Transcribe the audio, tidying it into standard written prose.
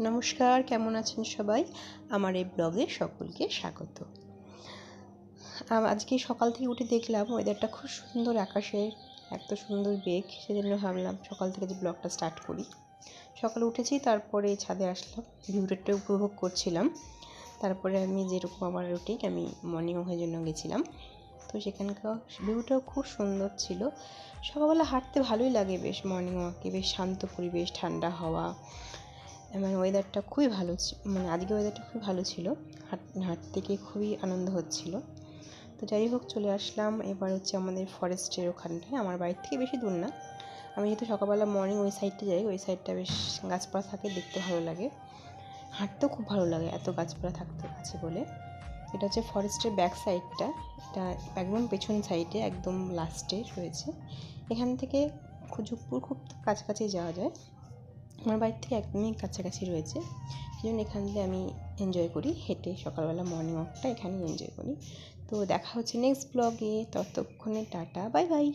নমস্কার, কেমন আছেন সবাই? আমার এই ব্লগে সকলকে স্বাগত। আজকে সকাল থেকে উঠে দেখলাম ওয়েদারটা খুব সুন্দর, আকাশের এত সুন্দর মেঘ, সেজন্য ভাবলাম সকাল থেকে যে ব্লগটা স্টার্ট করি। সকালে উঠেছি, তারপরে ছাদে আসলাম, ভিউটা উপভোগ করছিলাম। তারপরে আমি যেরকম আমার রুটিন, আমি মর্নিং ওয়াকের জন্য গেছিলাম। তো সেখানকার ভিউটাও খুব সুন্দর ছিল। সকালবেলা হাঁটতে ভালোই লাগে, বেশ মর্নিং ওয়াকে, বেশ শান্ত পরিবেশ, ঠান্ডা হাওয়া, মানে ওয়েদারটা খুবই ভালো মানে আজকে ওয়েদারটা খুবই ভালো ছিল। হাঁটতে গিয়ে খুবই আনন্দ হচ্ছিল। তো যাই হোক, চলে আসলাম এবার হচ্ছে আমাদের ফরেস্টের ওখানটায়। আমার বাড়ির থেকে বেশি দূর না। আমি যেহেতু সকালবেলা মর্নিং ওই সাইডটা যাই, ওই সাইডটা বেশ গাছপালা থাকে, দেখতে ভালো লাগে, হাঁটতেও খুব ভালো লাগে এত গাছপালা থাকতে আছে বলে। এটা হচ্ছে ফরেস্টের ব্যাক সাইডটা, এটা একদম পেছন সাইডে, একদম লাস্টে রয়েছে। এখান থেকে খুজুকপুর খুব কাছাকাছি যাওয়া যায়, আমার বাড়ির থেকে একদমই কাছাকাছি রয়েছে। সেই জন্য এখান থেকে আমি এনজয় করি হেঁটে, সকালবেলা মর্নিং ওয়াকটা এখানেই এনজয় করি। তো দেখা হচ্ছে নেক্সট ব্লগে, ততক্ষণে টাটা, বাই বাই।